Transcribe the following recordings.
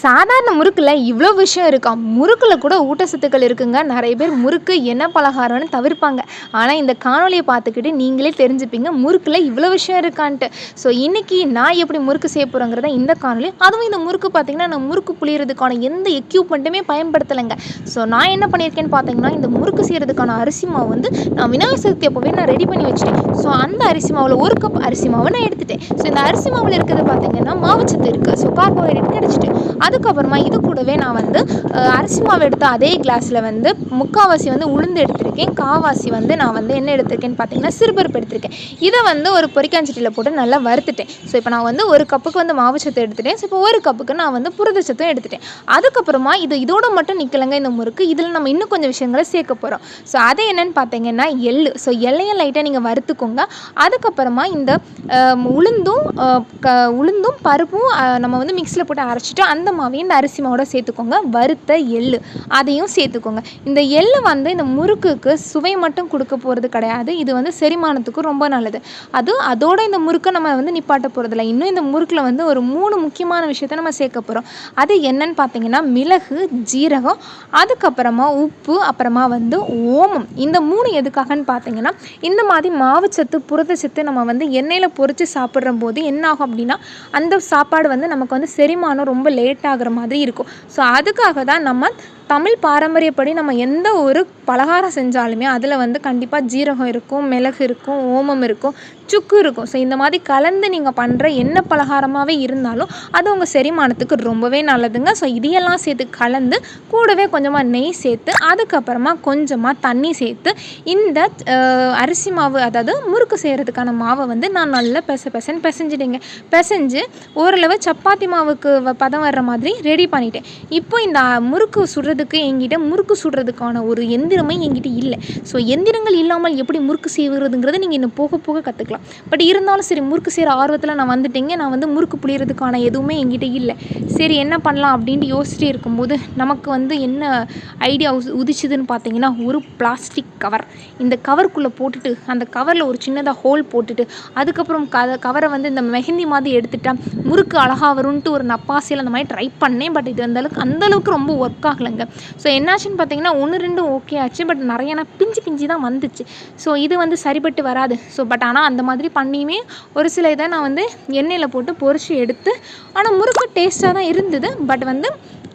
சாதாரண முறுக்குல இவ்வளோ விஷயம் இருக்கா? முறுக்குல கூட ஊட்டச்சத்துக்கள் இருக்குங்க. நெறைய பேர் முறுக்கு எண்ணெய் பலகாரம்னு தவிர்ப்பாங்க. ஆனா, இந்த காணொளிய பார்த்துக்கிட்டு நீங்களே தெரிஞ்சுப்பீங்க, முறுக்குல இவ்வளோ விஷயம் இருக்கான்ட்டு. ஸோ, இன்னைக்கு நான் எப்படி முறுக்கு செய்ய போறேங்கிறத இந்த காணொளி. அதுவும் இந்த முறுக்கு பார்த்தீங்கன்னா, நான் முறுக்கு புளியறதுக்கான எந்த எக்யூப்மெண்ட்டுமே பயன்படுத்தலைங்க. ஸோ, நான் என்ன பண்ணியிருக்கேன்னு பார்த்தீங்கன்னா, இந்த முறுக்கு செய்றதுக்கான அரிசி மாவு வந்து நான் விநாயகர் சதுர்த்தி அப்பவே நான் ரெடி பண்ணி வச்சுட்டேன். ஸோ, அந்த அரிசி மாவுல 1 கப் அரிசி மாவ நான் எடுத்துட்டேன். ஸோ, இந்த அரிசி மாவுல இருக்கிறது பார்த்தீங்கன்னா, மாவுச்சத்து இருக்கு. ஸோ, கார்போஹைட்ரேட் கிடைச்சிட்டு. அதுக்கப்புறமா இது கூடவே நான் வந்து அரிசி மாவு எடுத்து அதே கிளாஸில் வந்து முக்கால்வாசி வந்து உளுந்து எடுத்திருக்கேன், கால்வாசி வந்து நான் வந்து என்ன எடுத்திருக்கேன்னு பார்த்தீங்கன்னா சிறுபருப்பு எடுத்திருக்கேன். இதை வந்து ஒரு பொரிக்காஞ்சட்டியில் போட்டு நல்லா வறுத்துட்டேன். ஸோ இப்போ நான் வந்து 1 கப்புக்கு வந்து மாவுச்சத்து எடுத்துட்டேன். ஸோ இப்போ 1 கப்புக்கு நான் வந்து புரதச்சத்தும் எடுத்துட்டேன். அதுக்கப்புறமா இதோட மட்டும் நிற்கலைங்க இந்த முறுக்கு. இதில் நம்ம இன்னும் கொஞ்சம் விஷயங்களை சேர்க்க போகிறோம். ஸோ அது என்னென்னு பார்த்தீங்கன்னா எள்ளு. ஸோ எள்ளையும் லைட்டாக நீங்கள் வறுத்துக்கோங்க. அதுக்கப்புறமா இந்த உளுந்தும் பருப்பும் நம்ம வந்து மிக்ஸியில் போட்டு அரைச்சிட்டு அந்த மாவையும் இந்த அரிசி மாவோட சேர்த்துக்கோங்க. வறுத்த எள்ளு அதையும் சேர்த்துக்கோங்க. இந்த எள்ளு வந்து இந்த முறுக்குக்கு சுவை மட்டும் கொடுக்க போகிறது கிடையாது. இது வந்து செரிமானத்துக்கு ரொம்ப நல்லது. அதோட இந்த முறுக்கை நம்ம வந்து நிப்பாட்ட போகிறதில்ல. இன்னும் இந்த முறுக்கில் வந்து ஒரு 3 முக்கியமான விஷயத்தை நம்ம சேர்க்க போகிறோம். அது என்னன்னு பார்த்தீங்கன்னா மிளகு, ஜீரகம், அதுக்கப்புறமா உப்பு, அப்புறமா வந்து ஓமம். இந்த 3 எதுக்காகன்னு பார்த்தீங்கன்னா இந்த மாதிரி மாவுச்சத்து புரதச்சத்து நம்ம வந்து எண்ணெயில் பொரித்து சாப்பிட்ற போது என்ன ஆகும் அப்படின்னா அந்த சாப்பாடு வந்து நமக்கு வந்து செரிமானம் ரொம்ப லேட் ஆகிற மாதிரி இருக்கும். ஸோ அதுக்காக தான் நம்ம தமிழ் பாரம்பரியப்படி நம்ம எந்த ஒரு பலகாரம் செஞ்சாலுமே அதில் வந்து கண்டிப்பாக ஜீரகம் இருக்கும், மிளகு இருக்கும், ஓமம் இருக்கும், சுக்கு இருக்கும். ஸோ இந்த மாதிரி கலந்து நீங்கள் பண்ணுற என்ன பலகாரமாகவே இருந்தாலும் அது உங்கள் செரிமானத்துக்கு ரொம்பவே நல்லதுங்க. ஸோ இதையெல்லாம் சேர்த்து கலந்து கூடவே கொஞ்சமாக நெய் சேர்த்து அதுக்கப்புறமா கொஞ்சமாக தண்ணி சேர்த்து இந்த அரிசி மாவு அதாவது முறுக்கு செய்கிறதுக்கான மாவை வந்து நான் நல்லா பிசைஞ்சிட்டேங்க. பிசைஞ்சு ஓரளவு சப்பாத்தி மாவுக்கு பதம் வர்ற மாதிரி ரெடி பண்ணிட்டேன். இப்போ இந்த முறுக்கு சுடுறதுக்கான ஒரு எந்திரமே என்கிட்ட இல்லை. ஸோ எந்திரங்கள் இல்லாமல் எப்படி முறுக்கு செய்வதுங்கிறத நீங்கள் இன்னும் போக போக கற்றுக்கலாம். பட் இருந்தாலும் சரி முறுக்கு செய்கிற ஆர்வத்தில் நான் வந்துட்டேங்க. நான் வந்து முறுக்கு புளியறதுக்கான எதுவுமே என்கிட்ட இல்லை. சரி என்ன பண்ணலாம் அப்படின்ட்டு யோசிச்சுட்டே இருக்கும்போது நமக்கு வந்து என்ன ஐடியா உதிச்சுதுன்னு பார்த்தீங்கன்னா ஒரு பிளாஸ்டிக் கவர். இந்த கவருக்குள்ளே போட்டுட்டு அந்த கவரில் ஒரு சின்னதாக ஹோல் போட்டுட்டு அதுக்கப்புறம் கவரை வந்து இந்த மெஹந்தி மாதிரி எடுத்துட்டா முறுக்கு அழகாக வரும்ன்ட்டு ஒரு நப்பாசையில் அந்த மாதிரி ட்ரை பண்ணேன். பட் இது அந்தளவுக்கு ரொம்ப ஒர்க் ஆகலைங்க. ஸோ என்னாச்சுன்னு பார்த்தீங்கன்னா 1, 2 ஓகே ஆச்சு. பட் நிறைய பிஞ்சு தான் வந்துச்சு. ஸோ இது வந்து சரிப்பட்டு வராது. ஸோ பட் ஆனால் அந்த மாதிரி பண்ணியுமே ஒரு சில இதை நான் வந்து எண்ணெயில் போட்டு பொரிச்சு எடுத்து ஆனால் முறுக்கு டேஸ்ட்டாக தான் இருந்தது. பட் வந்து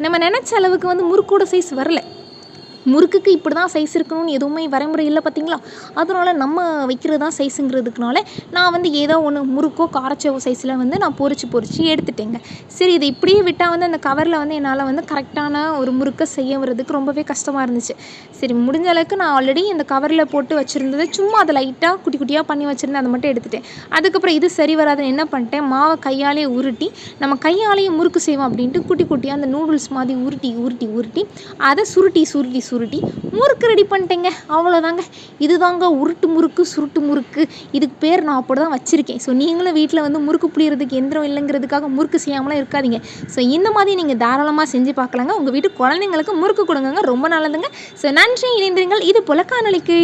நம்ம நினச்ச அளவுக்கு வந்து முறுக்கோட சைஸ் வரல. முறுக்குக்கு இப்படி தான் சைஸ் இருக்கணும்னு எதுவுமே வரைமுறை இல்லை பார்த்தீங்களா? அதனால் நம்ம வைக்கிறது தான் சைஸுங்கிறதுக்குனால நான் வந்து ஏதோ ஒன்று முறுக்கோ காரச்சோ சைஸில் வந்து நான் பொரிச்சு எடுத்துட்டேங்க. சரி இதை இப்படியே விட்டால் வந்து அந்த கவரில் வந்து என்னால் வந்து கரெக்டான ஒரு முறுக்கை செய்ய வர்றதுக்கு ரொம்பவே கஷ்டமாக இருந்துச்சு. சரி முடிஞ்ச அளவுக்கு நான் ஆல்ரெடி இந்த கவரில் போட்டு வச்சுருந்தது சும்மா அதை லைட்டாக குட்டியாக பண்ணி வச்சுருந்தேன். அதை மட்டும் எடுத்துட்டேன். அதுக்கப்புறம் இது சரி வராதுன்னு என்ன பண்ணிட்டேன், மாவை கையாலே உருட்டி நம்ம கையாலேயே முறுக்கு செய்வோம் அப்படின்ட்டு குட்டியாக அந்த நூடுல்ஸ் மாதிரி உருட்டி அதை சுருட்டி முறுக்கு ரெடி பண்ணிட்டேங்க. அவ்வளோதாங்க. இதுதாங்க சுருட்டு முறுக்கு. இதுக்கு பேர் நான் அப்படி தான் வச்சுருக்கேன். ஸோ நீங்களும் வீட்டில் வந்து முறுக்கு புளியறதுக்கு எந்திரம் இல்லைங்கிறதுக்காக முறுக்கு செய்யாமலாம் இருக்காதீங்க. ஸோ இந்த மாதிரி நீங்கள் தாராளமாக செஞ்சு பார்க்கலாங்க. உங்கள் வீட்டு குழந்தைங்களுக்கு முறுக்கு கொடுங்க, ரொம்ப நல்லதுங்க. ஸோ நன்றி, இணைந்திருங்கள் இது போல காணொளிக்கு.